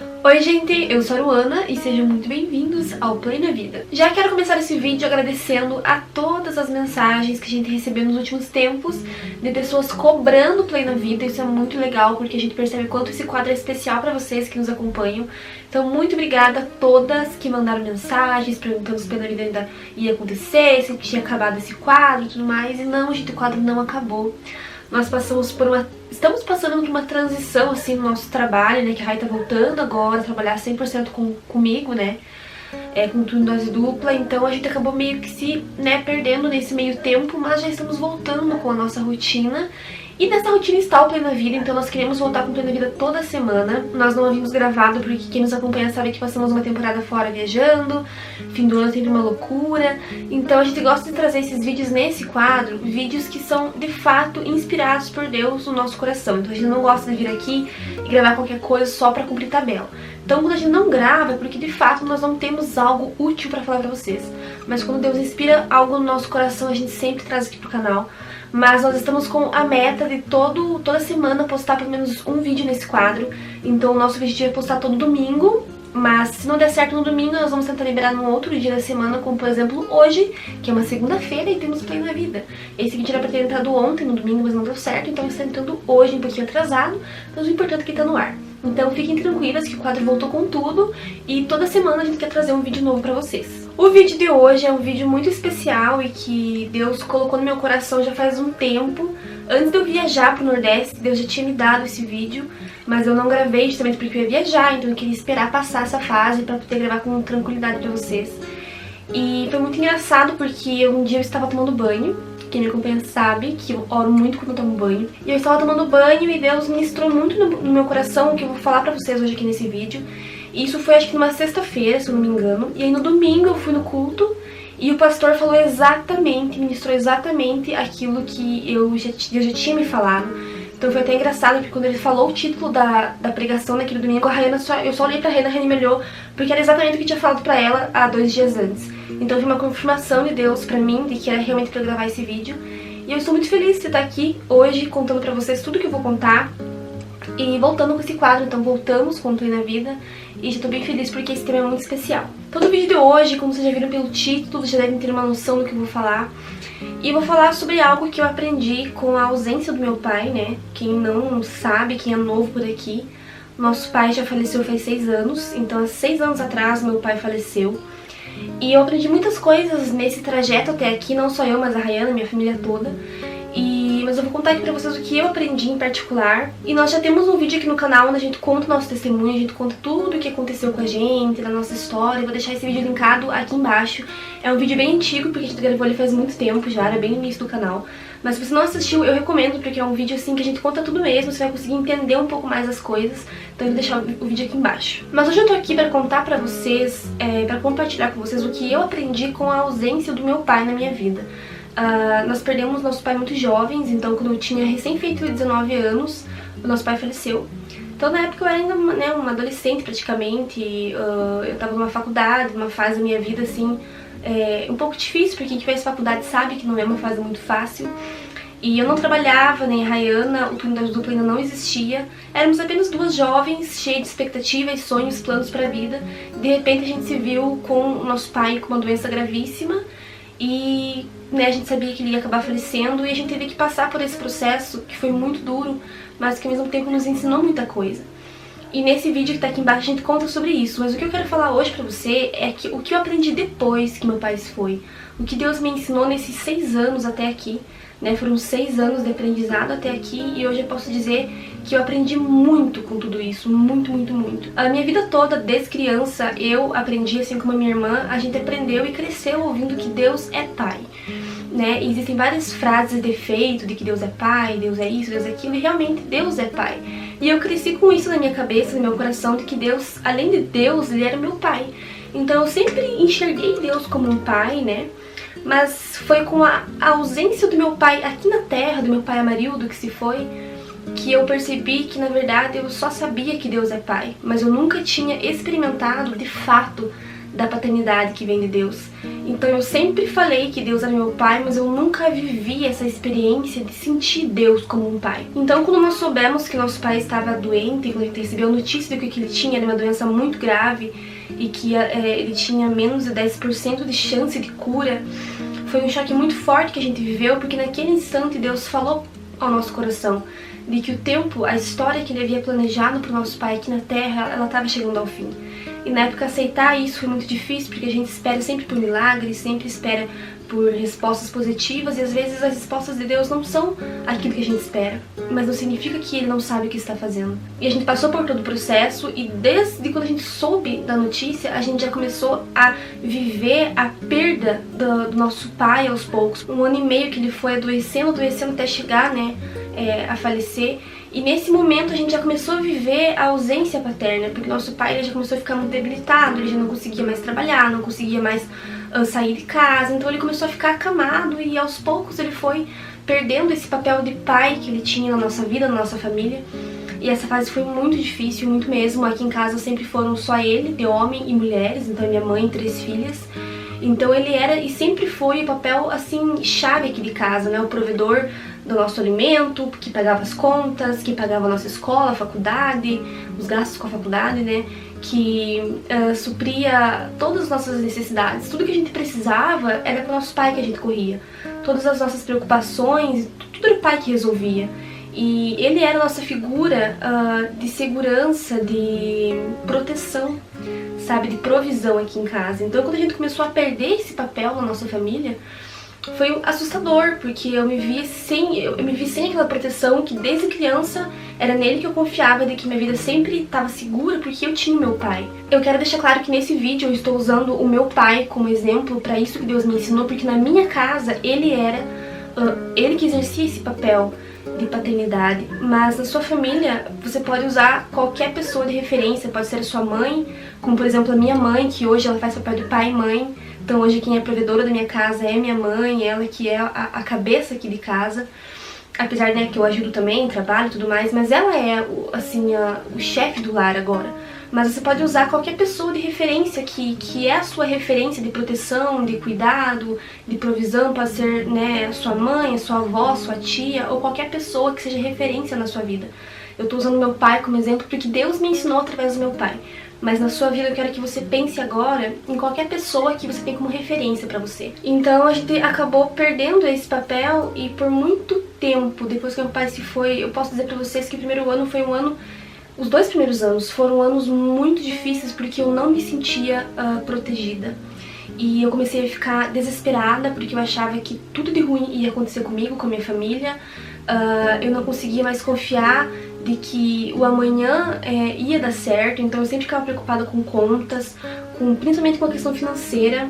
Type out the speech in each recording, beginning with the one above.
Oi gente, eu sou a Luana e sejam muito bem-vindos ao Play na Vida. Já quero começar esse vídeo agradecendo a todas as mensagens que a gente recebeu nos últimos tempos de pessoas cobrando Play na Vida. Isso é muito legal porque a gente percebe quanto esse quadro é especial pra vocês que nos acompanham. Então muito obrigada a todas que mandaram mensagens perguntando se Play na Vida ainda ia acontecer, se tinha acabado esse quadro e tudo mais. E não, gente, o quadro não acabou. Nós estamos passando por uma transição, assim, no nosso trabalho, né? Que a Rai tá voltando agora a trabalhar 100% comigo, né? Com turno dose dupla. Então a gente acabou meio que se, perdendo nesse meio tempo, mas já estamos voltando com a nossa rotina. E nessa rotina está o Play na Vida, então nós queremos voltar com o Play na Vida toda semana. Nós não havíamos gravado porque quem nos acompanha sabe que passamos uma temporada fora viajando, fim do ano sempre uma loucura. Então a gente gosta de trazer esses vídeos nesse quadro, vídeos que são de fato inspirados por Deus no nosso coração. Então a gente não gosta de vir aqui e gravar qualquer coisa só pra cumprir tabela. Então quando a gente não grava é porque de fato nós não temos algo útil pra falar pra vocês. Mas quando Deus inspira algo no nosso coração, a gente sempre traz aqui pro canal. Mas nós estamos com a meta de toda semana postar pelo menos um vídeo nesse quadro. Então o nosso objetivo é postar todo domingo. Mas se não der certo no domingo, nós vamos tentar liberar num outro dia da semana, como por exemplo hoje, que é uma segunda-feira e temos Play na Vida. Esse vídeo era pra ter entrado ontem no domingo, mas não deu certo, então está entrando hoje um pouquinho atrasado. Mas o importante é que tá no ar. Então fiquem tranquilas que o quadro voltou com tudo e toda semana a gente quer trazer um vídeo novo pra vocês. O vídeo de hoje é um vídeo muito especial e que Deus colocou no meu coração já faz um tempo. Antes de eu viajar pro Nordeste, Deus já tinha me dado esse vídeo, mas eu não gravei justamente porque eu ia viajar, então eu queria esperar passar essa fase pra poder gravar com tranquilidade pra vocês. E foi muito engraçado porque um dia eu estava tomando banho. Quem me acompanha sabe que eu oro muito quando eu tomo banho. E eu estava tomando banho e Deus ministrou muito no meu coração o que eu vou falar pra vocês hoje aqui nesse vídeo. E isso foi acho que numa sexta-feira, se eu não me engano. E aí no domingo eu fui no culto e o pastor falou exatamente, ministrou exatamente aquilo que Deus já tinha me falado. Então foi até engraçado, porque quando ele falou o título da pregação naquele domingo, eu só olhei pra Rayana, a Rayana me olhou, porque era exatamente o que eu tinha falado pra ela há 2 dias antes. Então foi uma confirmação de Deus pra mim, de que era realmente pra eu gravar esse vídeo. E eu estou muito feliz de estar aqui hoje, contando pra vocês tudo que eu vou contar. E voltando com esse quadro, então voltamos com o Play na Vida. E já tô bem feliz porque esse tema é muito especial. Todo o vídeo de hoje, como vocês já viram pelo título, já devem ter uma noção do que eu vou falar. E vou falar sobre algo que eu aprendi com a ausência do meu pai, né? Quem não sabe, quem é novo por aqui, nosso pai já faleceu faz 6 anos. Então há 6 anos atrás meu pai faleceu. E eu aprendi muitas coisas nesse trajeto até aqui, não só eu, mas a Rayana, minha família toda. Mas eu vou contar aqui pra vocês o que eu aprendi em particular. E nós já temos um vídeo aqui no canal onde a gente conta o nosso testemunho, a gente conta tudo o que aconteceu com a gente, da nossa história. Eu vou deixar esse vídeo linkado aqui embaixo. É um vídeo bem antigo, porque a gente gravou ele faz muito tempo já, era bem no início do canal. Mas se você não assistiu, eu recomendo, porque é um vídeo assim que a gente conta tudo mesmo, você vai conseguir entender um pouco mais as coisas. Então eu vou deixar o vídeo aqui embaixo. Mas hoje eu tô aqui pra contar pra vocês, pra compartilhar com vocês o que eu aprendi com a ausência do meu pai na minha vida. Nós perdemos nosso pai muito jovens, então quando eu tinha recém feito 19 anos, o nosso pai faleceu. Então na época eu era ainda uma adolescente praticamente, eu tava numa faculdade, numa fase da minha vida assim, um pouco difícil, porque quem fez faculdade sabe que não é uma fase muito fácil. E eu não trabalhava, nem a Rayana, o turno da dupla ainda não existia. Éramos apenas 2 jovens, cheias de expectativas, sonhos, planos pra vida. De repente a gente se viu com o nosso pai com uma doença gravíssima. E a gente sabia que ele ia acabar falecendo e a gente teve que passar por esse processo que foi muito duro, mas que ao mesmo tempo nos ensinou muita coisa. E nesse vídeo que tá aqui embaixo a gente conta sobre isso, mas o que eu quero falar hoje pra você é que o que eu aprendi depois que meu pai se foi, o que Deus me ensinou nesses 6 anos até aqui, foram 6 anos de aprendizado até aqui e hoje eu posso dizer que eu aprendi muito com tudo isso, muito, muito, muito. A minha vida toda, desde criança, eu aprendi, assim como a minha irmã, a gente aprendeu e cresceu ouvindo que Deus é Pai. Existem várias frases de efeito de que Deus é Pai, Deus é isso, Deus é aquilo, e realmente Deus é Pai. E eu cresci com isso na minha cabeça, no meu coração, de que Deus, além de Deus, Ele era meu Pai. Então eu sempre enxerguei Deus como um Pai, Mas foi com a ausência do meu pai aqui na Terra, do meu pai Amarildo que se foi, que eu percebi que na verdade eu só sabia que Deus é Pai, mas eu nunca tinha experimentado de fato da paternidade que vem de Deus. Então eu sempre falei que Deus era meu pai, mas eu nunca vivi essa experiência de sentir Deus como um pai. Então quando nós soubemos que nosso pai estava doente, quando a gente recebeu a notícia de que ele tinha uma doença muito grave e que ele tinha menos de 10% de chance de cura, foi um choque muito forte que a gente viveu, porque naquele instante Deus falou ao nosso coração de que o tempo, a história que ele havia planejado para o nosso pai aqui na Terra, ela estava chegando ao fim. E na época aceitar isso foi muito difícil, porque a gente espera sempre por milagres, sempre espera por respostas positivas, e às vezes as respostas de Deus não são aquilo que a gente espera, mas não significa que Ele não sabe o que está fazendo. E a gente passou por todo o processo, e desde quando a gente soube da notícia, a gente já começou a viver a perda do nosso pai aos poucos. 1 ano e meio que ele foi adoecendo até chegar, né, a falecer. E nesse momento a gente já começou a viver a ausência paterna, porque nosso pai ele já começou a ficar muito debilitado, ele já não conseguia mais trabalhar, não conseguia mais sair de casa, então ele começou a ficar acamado e aos poucos ele foi perdendo esse papel de pai que ele tinha na nossa vida, na nossa família. E essa fase foi muito difícil, muito mesmo. Aqui em casa sempre foram só ele, de homem e mulheres, então minha mãe e 3 filhas. Então ele era e sempre foi o papel assim chave aqui de casa, né, o provedor do nosso alimento, que pagava as contas, que pagava a nossa escola, a faculdade, os gastos com a faculdade, né, que supria todas as nossas necessidades. Tudo que a gente precisava era para o nosso pai que a gente corria. Todas as nossas preocupações, tudo era o pai que resolvia. E ele era a nossa figura de segurança, de proteção, sabe, de provisão aqui em casa. Então quando a gente começou a perder esse papel na nossa família, foi assustador, porque eu me vi sem aquela proteção que desde criança era nele que eu confiava, de que minha vida sempre estava segura, porque eu tinha o meu pai. Eu quero deixar claro que nesse vídeo eu estou usando o meu pai como exemplo para isso que Deus me ensinou, porque na minha casa ele que exercia esse papel de paternidade, mas na sua família você pode usar qualquer pessoa de referência, pode ser a sua mãe, como por exemplo a minha mãe, que hoje ela faz papel de pai e mãe. Então hoje quem é provedora da minha casa é minha mãe, ela que é a cabeça aqui de casa, apesar, né, que eu ajudo também, trabalho e tudo mais, mas ela é o chefe do lar agora. Mas você pode usar qualquer pessoa de referência que é a sua referência de proteção, de cuidado, de provisão, pode ser, né, a sua mãe, a sua avó, a sua tia, ou qualquer pessoa que seja referência na sua vida. Eu tô usando meu pai como exemplo porque Deus me ensinou através do meu pai. Mas na sua vida eu quero que você pense agora em qualquer pessoa que você tem como referência pra você. Então a gente acabou perdendo esse papel e por muito tempo, depois que meu pai se foi, eu posso dizer pra vocês que o primeiro ano foi um ano... Os 2 primeiros anos foram anos muito difíceis porque eu não me sentia protegida. E eu comecei a ficar desesperada porque eu achava que tudo de ruim ia acontecer comigo, com a minha família. Eu não conseguia mais confiar de que o amanhã ia dar certo, então eu sempre ficava preocupada com contas, principalmente com a questão financeira.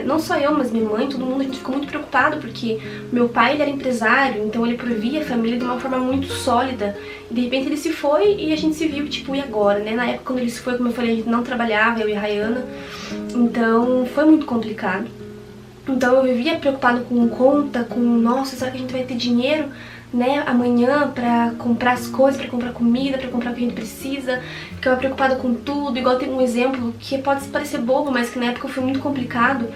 Não só eu, mas minha mãe, todo mundo, a gente ficou muito preocupado porque meu pai ele era empresário, então ele provia a família de uma forma muito sólida. E de repente ele se foi e a gente se viu, tipo, e agora, né? Na época quando ele se foi, como eu falei, a gente não trabalhava, eu e a Rayana, então foi muito complicado. Então eu vivia preocupada com conta, com, nossa, será que a gente vai ter dinheiro, né, amanhã pra comprar as coisas, pra comprar comida, pra comprar o que a gente precisa. Ficava preocupada com tudo, igual tem um exemplo que pode parecer bobo, mas que na época foi muito complicado.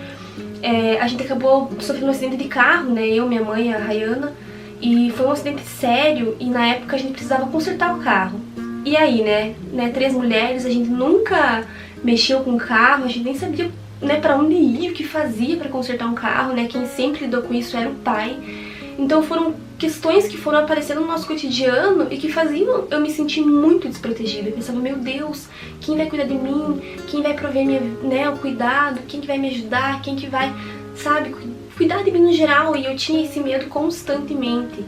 A gente acabou sofrendo um acidente de carro, né, eu, minha mãe e a Rayana, e foi um acidente sério e na época a gente precisava consertar o carro. E aí, né, 3 mulheres, a gente nunca mexeu com o carro, a gente nem sabia, né, pra onde ir, o que fazia pra consertar um carro, né, quem sempre lidou com isso era o pai. Então foram questões que foram aparecendo no nosso cotidiano e que faziam eu me sentir muito desprotegida. Eu pensava, meu Deus, quem vai cuidar de mim? Quem vai prover o cuidado? Quem que vai me ajudar? Quem que vai, sabe, cuidar de mim no geral? E eu tinha esse medo constantemente.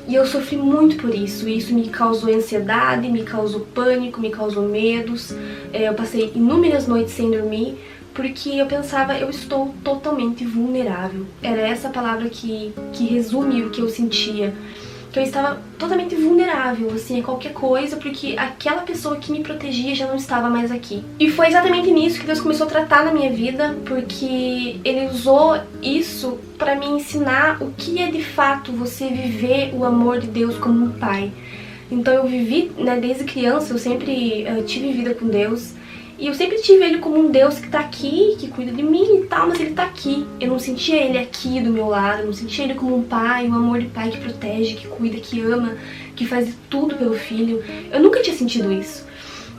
E eu sofri muito por isso. E isso me causou ansiedade, me causou pânico, me causou medos. Eu passei inúmeras noites sem dormir, porque eu pensava, eu estou totalmente vulnerável. Era essa palavra que resume o que eu sentia. Que eu estava totalmente vulnerável, assim, a qualquer coisa, porque aquela pessoa que me protegia já não estava mais aqui. E foi exatamente nisso que Deus começou a tratar na minha vida, porque Ele usou isso para me ensinar o que é de fato você viver o amor de Deus como um pai. Então eu vivi, né, desde criança, eu sempre tive vida com Deus. E eu sempre tive ele como um Deus que tá aqui, que cuida de mim e tal, mas ele tá aqui. Eu não sentia ele aqui do meu lado, eu não sentia ele como um pai, um amor de pai que protege, que cuida, que ama, que faz tudo pelo filho. Eu nunca tinha sentido isso.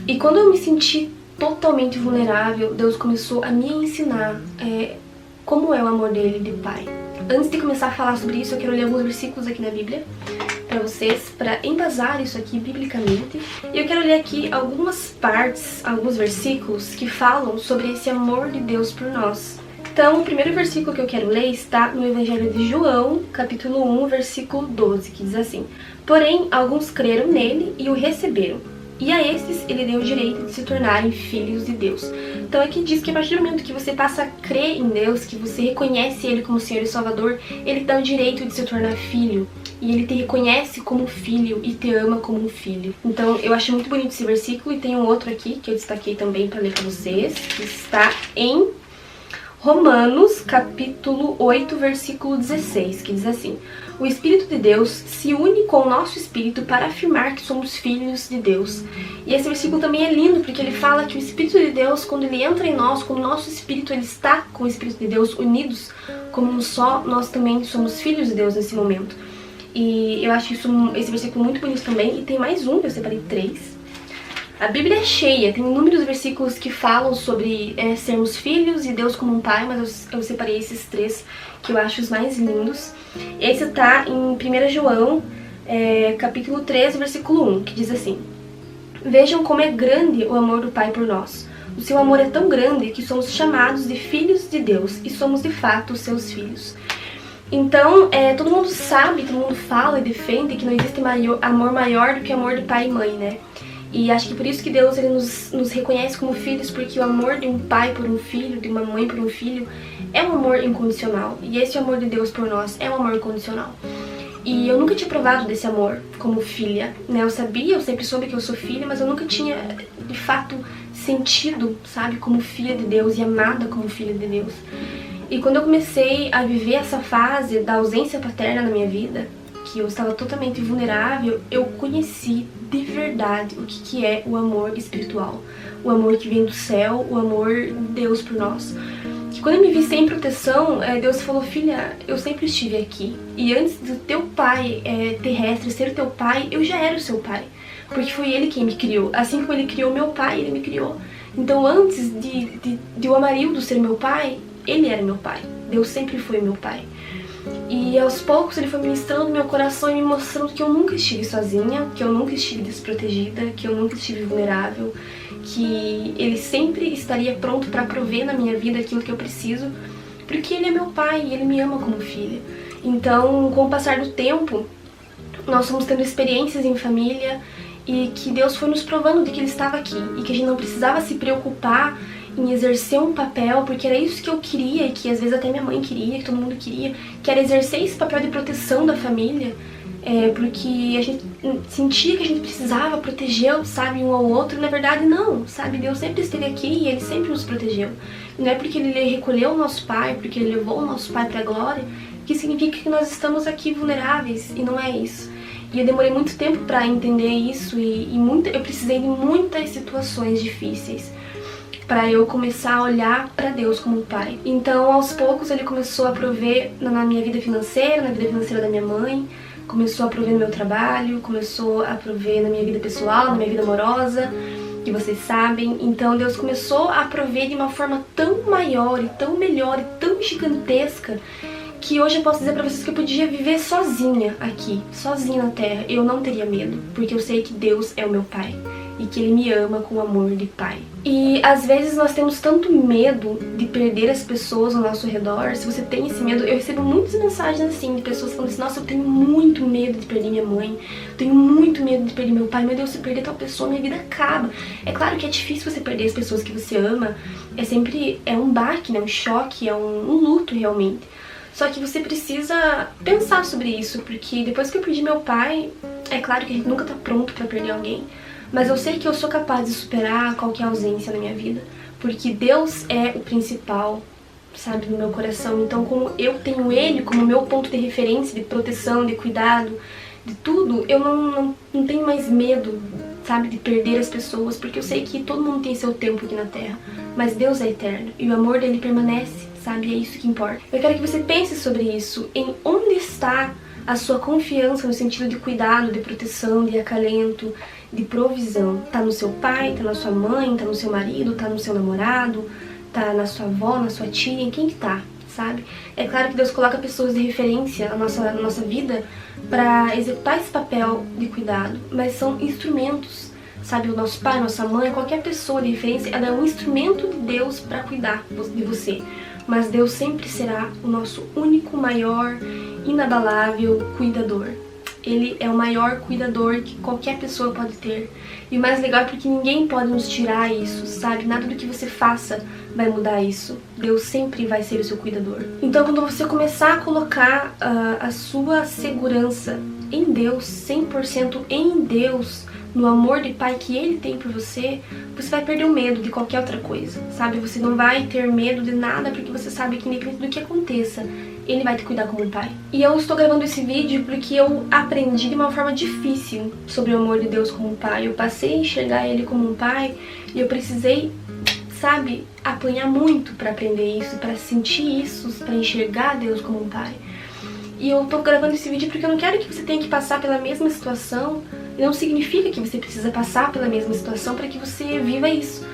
E quando eu me senti totalmente vulnerável, Deus começou a me ensinar como é o amor dele de pai. Antes de começar a falar sobre isso, eu quero ler alguns versículos aqui na Bíblia para vocês, para embasar isso aqui biblicamente. E eu quero ler aqui algumas partes, alguns versículos que falam sobre esse amor de Deus por nós. Então, o primeiro versículo que eu quero ler está no Evangelho de João, capítulo 1, versículo 12, que diz assim: Porém, alguns creram nele e o receberam. E a esses ele deu o direito de se tornarem filhos de Deus. Então aqui diz que a partir do momento que você passa a crer em Deus, que você reconhece Ele como Senhor e Salvador, Ele te dá o direito de se tornar filho. E Ele te reconhece como filho e te ama como um filho. Então eu acho muito bonito esse versículo. E tem um outro aqui que eu destaquei também para ler para vocês, que está em Romanos, capítulo 8, versículo 16, que diz assim: O Espírito de Deus se une com o nosso espírito para afirmar que somos filhos de Deus. E esse versículo também é lindo, porque ele fala que o Espírito de Deus, quando ele entra em nós, quando o nosso espírito ele está com o Espírito de Deus unidos como um só, nós também somos filhos de Deus nesse momento. E eu acho esse versículo muito bonito também. E tem mais um, eu separei 3. A Bíblia é cheia, tem inúmeros versículos que falam sobre sermos filhos e Deus como um pai, mas eu separei esses 3 que eu acho os mais lindos. Esse está em 1 João, capítulo 3, versículo 1, que diz assim: Vejam como é grande o amor do Pai por nós. O seu amor é tão grande que somos chamados de filhos de Deus e somos de fato os seus filhos. Então, todo mundo sabe, todo mundo fala e defende que não existe amor maior do que o amor de pai e mãe, né? E acho que por isso que Deus ele nos reconhece como filhos, porque o amor de um pai por um filho, de uma mãe por um filho, é um amor incondicional. E esse amor de Deus por nós é um amor incondicional. E eu nunca tinha provado desse amor como filha, né? Eu sempre soube que eu sou filha, mas eu nunca tinha, de fato, sentido, sabe, como filha de Deus e amada como filha de Deus. E quando eu comecei a viver essa fase da ausência paterna na minha vida, que eu estava totalmente vulnerável, eu conheci de verdade o que é o amor espiritual. O amor que vem do céu, o amor de Deus por nós. Que quando eu me vi sem proteção, Deus falou: filha, eu sempre estive aqui. E antes do teu pai terrestre ser o teu pai, eu já era o seu pai. Porque foi ele quem me criou. Assim como ele criou meu pai, ele me criou. Então antes de o Amarildo ser meu pai, ele era meu pai. Deus sempre foi meu pai. E aos poucos ele foi ministrando no meu coração e me mostrando que eu nunca estive sozinha, que eu nunca estive desprotegida, que eu nunca estive vulnerável, que ele sempre estaria pronto para prover na minha vida aquilo que eu preciso, porque ele é meu pai e ele me ama como filha. Então, com o passar do tempo, nós fomos tendo experiências em família e que Deus foi nos provando de que ele estava aqui e que a gente não precisava se preocupar em exercer um papel, porque era isso que eu queria e que às vezes até minha mãe queria, que todo mundo queria, que era exercer esse papel de proteção da família, porque a gente sentia que a gente precisava proteger, sabe, um ao outro, e na verdade não, sabe, Deus sempre esteve aqui e Ele sempre nos protegeu. E não é porque Ele recolheu o nosso pai, porque Ele levou o nosso pai para a glória, que significa que nós estamos aqui vulneráveis, e não é isso. E eu demorei muito tempo para entender isso eu precisei de muitas situações difíceis para eu começar a olhar para Deus como um pai. Então, aos poucos, ele começou a prover na minha vida financeira, na vida financeira da minha mãe, começou a prover no meu trabalho, começou a prover na minha vida pessoal, na minha vida amorosa, que vocês sabem. Então, Deus começou a prover de uma forma tão maior e tão melhor e tão gigantesca que hoje eu posso dizer pra vocês que eu podia viver sozinha aqui, sozinha na Terra. Eu não teria medo, porque eu sei que Deus é o meu pai e que Ele me ama com amor de pai. E às vezes nós temos tanto medo de perder as pessoas ao nosso redor. Se você tem esse medo, eu recebo muitas mensagens assim de pessoas falando assim: nossa, eu tenho muito medo de perder minha mãe, tenho muito medo de perder meu pai, meu Deus, se eu perder tal pessoa, minha vida acaba. É claro que é difícil você perder as pessoas que você ama, é um baque, né? Um choque, é um luto realmente. Só que você precisa pensar sobre isso, porque depois que eu perdi meu pai, é claro que a gente nunca tá pronto pra perder alguém, mas eu sei que eu sou capaz de superar qualquer ausência na minha vida, porque Deus é o principal, sabe, no meu coração. Então, como eu tenho Ele como meu ponto de referência, de proteção, de cuidado, de tudo, eu não tenho mais medo, sabe, de perder as pessoas, porque eu sei que todo mundo tem seu tempo aqui na Terra, mas Deus é eterno e o amor dele permanece, sabe, e é isso que importa. Eu quero que você pense sobre isso, em onde está a sua confiança no sentido de cuidado, de proteção, de acalento, de provisão. Tá no seu pai, tá na sua mãe, tá no seu marido, tá no seu namorado, tá na sua avó, na sua tia, em quem que tá, sabe? É claro que Deus coloca pessoas de referência na nossa vida para executar esse papel de cuidado, mas são instrumentos, sabe? O nosso pai, nossa mãe, qualquer pessoa de referência, ela é um instrumento de Deus para cuidar de você. Mas Deus sempre será o nosso único, maior, inabalável cuidador. Ele é o maior cuidador que qualquer pessoa pode ter. E o mais legal é porque ninguém pode nos tirar isso, sabe? Nada do que você faça vai mudar isso. Deus sempre vai ser o seu cuidador. Então, quando você começar a colocar a sua segurança em Deus, 100% em Deus, no amor de pai que ele tem por você, você vai perder o medo de qualquer outra coisa, sabe? Você não vai ter medo de nada porque você sabe que independente do que aconteça, ele vai te cuidar como um pai. E eu estou gravando esse vídeo porque eu aprendi de uma forma difícil sobre o amor de Deus como um pai. Eu passei a enxergar ele como um pai e eu precisei, sabe, apanhar muito para aprender isso, para sentir isso, para enxergar Deus como um pai. E eu tô gravando esse vídeo porque eu não quero que você tenha que passar pela mesma situação. Não significa que você precisa passar pela mesma situação para que você viva isso.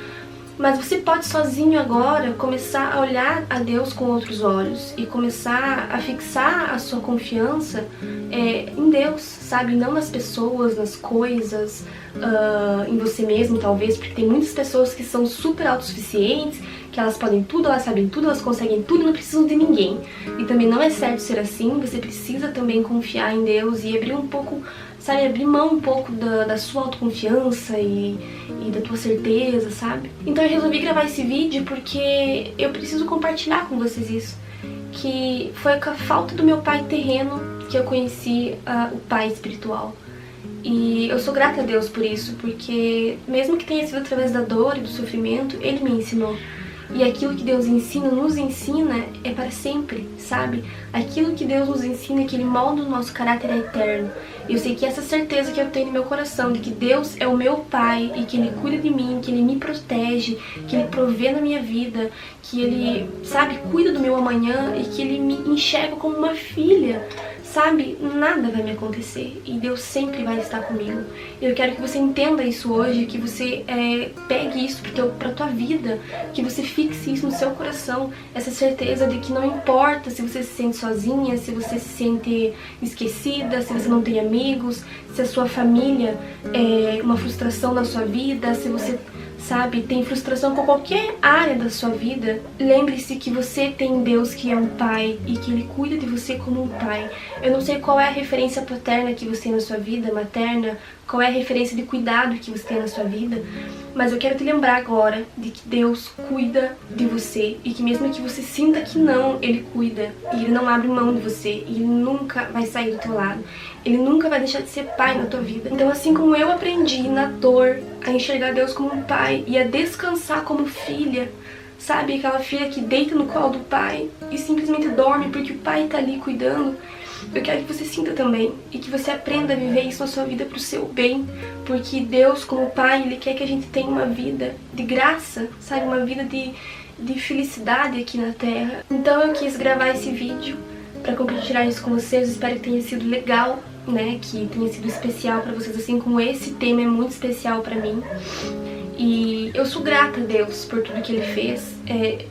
Mas você pode sozinho agora começar a olhar a Deus com outros olhos e começar a fixar a sua confiança em Deus, sabe? Não nas pessoas, nas coisas, em você mesmo talvez, porque tem muitas pessoas que são super autossuficientes, que elas podem tudo, elas sabem tudo, elas conseguem tudo e não precisam de ninguém. E também não é certo ser assim, você precisa também confiar em Deus e abrir um pouco, sabe, abrir mão um pouco da sua autoconfiança e da tua certeza, sabe? Então eu resolvi gravar esse vídeo porque eu preciso compartilhar com vocês isso. Que foi com a falta do meu pai terreno que eu conheci o pai espiritual. E eu sou grata a Deus por isso, porque mesmo que tenha sido através da dor e do sofrimento, ele me ensinou. E aquilo que Deus ensina, nos ensina, é para sempre, sabe? Aquilo que Deus nos ensina, que Ele molda o nosso caráter é eterno. E eu sei que essa certeza que eu tenho no meu coração, de que Deus é o meu Pai, e que Ele cuida de mim, que Ele me protege, que Ele provê na minha vida, que Ele, sabe, cuida do meu amanhã, e que Ele me enxerga como uma filha, sabe? Nada vai me acontecer e Deus sempre vai estar comigo. Eu quero que você entenda isso hoje, que você pegue isso pra tua vida, que você fixe isso no seu coração, essa certeza de que não importa se você se sente sozinha, se você se sente esquecida, se você não tem amigos, se a sua família é uma frustração na sua vida, se você, sabe, tem frustração com qualquer área da sua vida, lembre-se que você tem Deus que é um pai e que Ele cuida de você como um pai. Eu não sei qual é a referência paterna que você tem na sua vida, materna, qual é a referência de cuidado que você tem na sua vida, mas eu quero te lembrar agora de que Deus cuida de você e que mesmo que você sinta que não, Ele cuida e Ele não abre mão de você e Ele nunca vai sair do teu lado. Ele nunca vai deixar de ser pai na tua vida. Então, assim como eu aprendi na dor a enxergar Deus como um pai e a descansar como filha, sabe? Aquela filha que deita no colo do pai e simplesmente dorme porque o pai tá ali cuidando. Eu quero que você sinta também e que você aprenda a viver isso na sua vida pro seu bem, porque Deus, como pai, Ele quer que a gente tenha uma vida de graça, sabe? Uma vida de felicidade aqui na Terra. Então eu quis gravar esse vídeo para compartilhar isso com vocês. Espero que tenha sido legal, né? Que tenha sido especial para vocês, assim como esse tema é muito especial para mim. E eu sou grata a Deus por tudo que Ele fez.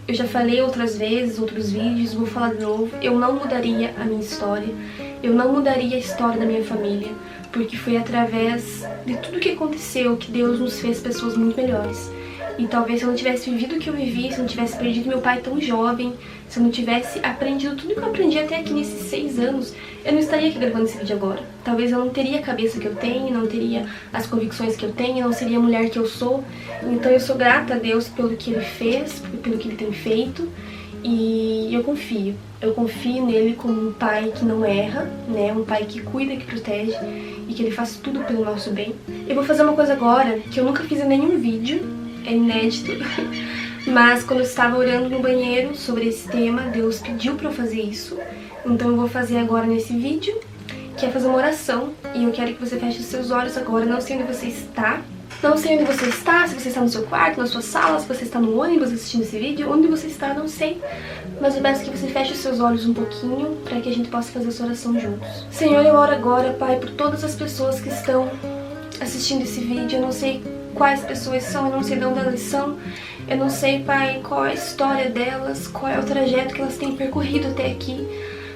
Eu já falei outras vezes, outros vídeos, vou falar de novo. Eu não mudaria a minha história. Eu não mudaria a história da minha família. Porque foi através de tudo que aconteceu que Deus nos fez pessoas muito melhores. E talvez se eu não tivesse vivido o que eu vivi, se eu não tivesse perdido meu pai tão jovem, se eu não tivesse aprendido tudo que eu aprendi até aqui nesses 6 anos, eu não estaria aqui gravando esse vídeo agora. Talvez eu não teria a cabeça que eu tenho, não teria as convicções que eu tenho, não seria a mulher que eu sou. Então eu sou grata a Deus pelo que Ele fez, pelo que Ele tem feito. E eu confio nele como um pai que não erra, né? Um pai que cuida, que protege e que Ele faz tudo pelo nosso bem. Eu vou fazer uma coisa agora que eu nunca fiz em nenhum vídeo, é inédito, mas quando eu estava orando no banheiro sobre esse tema, Deus pediu pra eu fazer isso. Então eu vou fazer agora nesse vídeo, que é fazer uma oração. E eu quero que você feche os seus olhos agora, não sei onde você está, Não sei onde você está, se você está no seu quarto, na sua sala, se você está no ônibus assistindo esse vídeo, onde você está, não sei. Mas eu peço que você feche os seus olhos um pouquinho para que a gente possa fazer essa oração juntos. Senhor, eu oro agora, Pai, por todas as pessoas que estão assistindo esse vídeo. Eu não sei quais pessoas são, eu não sei de onde elas são. Eu não sei, Pai, qual é a história delas, qual é o trajeto que elas têm percorrido até aqui.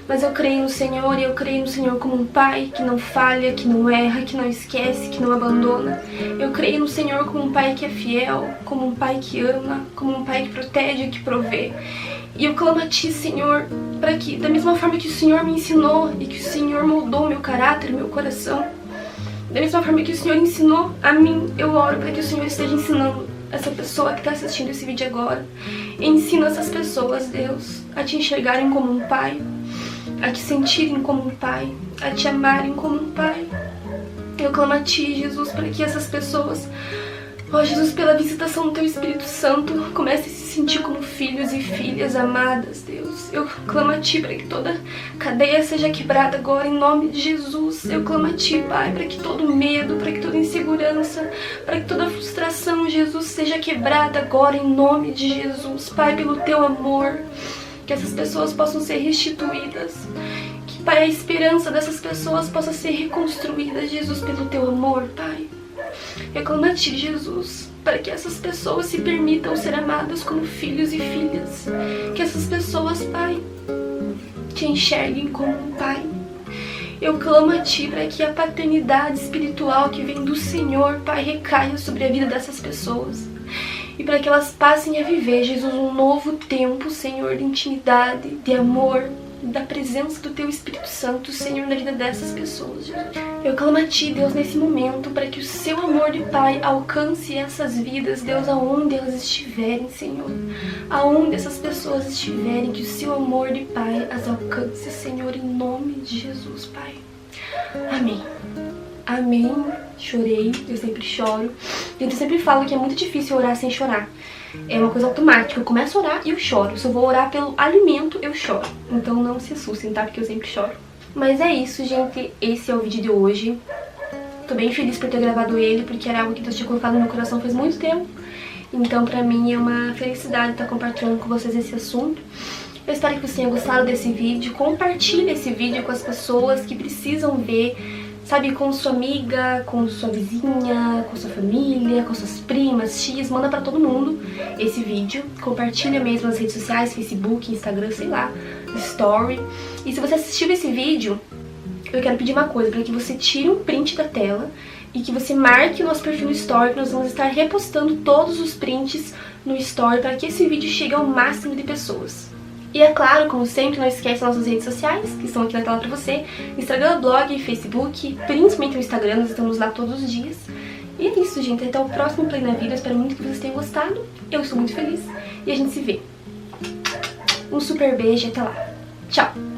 Mas eu creio no Senhor, e eu creio no Senhor como um Pai que não falha, que não erra, que não esquece, que não abandona. Eu creio no Senhor como um Pai que é fiel, como um Pai que ama, como um Pai que protege e que provê. E eu clamo a Ti, Senhor, para que, da mesma forma que o Senhor me ensinou e que o Senhor moldou meu caráter, meu coração, da mesma forma que o Senhor ensinou a mim, eu oro para que o Senhor esteja ensinando essa pessoa que está assistindo esse vídeo agora. Ensina essas pessoas, Deus, a Te enxergarem como um Pai, a Te sentirem como um Pai, a Te amarem como um Pai. Eu clamo a Ti, Jesus, para que essas pessoas, ó Jesus, pela visitação do Teu Espírito Santo, comecem a se sentir como filhos e filhas amadas, Deus. Eu clamo a Ti para que toda cadeia seja quebrada agora, em nome de Jesus. Eu clamo a Ti, Pai, para que todo medo, para que toda insegurança, para que toda frustração, Jesus, seja quebrada agora, em nome de Jesus. Pai, pelo Teu amor, que essas pessoas possam ser restituídas, que, Pai, a esperança dessas pessoas possa ser reconstruída, Jesus, pelo Teu amor, Pai. Eu clamo a Ti, Jesus, para que essas pessoas se permitam ser amadas como filhos e filhas, que essas pessoas, Pai, Te enxerguem como um Pai. Eu clamo a Ti para que a paternidade espiritual que vem do Senhor, Pai, recaia sobre a vida dessas pessoas. E para que elas passem a viver, Jesus, um novo tempo, Senhor, de intimidade, de amor, da presença do Teu Espírito Santo, Senhor, na vida dessas pessoas, Jesus. Eu clamo a Ti, Deus, nesse momento, para que o Seu amor de Pai alcance essas vidas, Deus, aonde elas estiverem, Senhor. Aonde essas pessoas estiverem, que o Seu amor de Pai as alcance, Senhor, em nome de Jesus, Pai. Amém. Amém. Chorei, eu sempre choro. Eu sempre falo que é muito difícil orar sem chorar. É uma coisa automática, eu começo a orar e eu choro. Se eu vou orar pelo alimento, eu choro. Então não se assustem, tá? Porque eu sempre choro. Mas é isso, gente. Esse é o vídeo de hoje. Tô bem feliz por ter gravado ele, porque era algo que Deus tinha colocado no meu coração faz muito tempo. Então pra mim é uma felicidade estar compartilhando com vocês esse assunto. Eu espero que vocês tenham gostado desse vídeo. Compartilhe esse vídeo com as pessoas que precisam ver, sabe, com sua amiga, com sua vizinha, com sua família, com suas primas, tias. Manda pra todo mundo esse vídeo. Compartilha mesmo nas redes sociais, Facebook, Instagram, sei lá, Story. E se você assistiu esse vídeo, eu quero pedir uma coisa, para que você tire um print da tela e que você marque o nosso perfil no Story, que nós vamos estar repostando todos os prints no Story para que esse vídeo chegue ao máximo de pessoas. E é claro, como sempre, não esquece das nossas redes sociais, que estão aqui na tela pra você. Instagram, blog, Facebook, principalmente o Instagram, nós estamos lá todos os dias. E é isso, gente. Até o próximo Play na Vida. Eu espero muito que vocês tenham gostado. Eu estou muito feliz. E a gente se vê. Um super beijo e até lá. Tchau!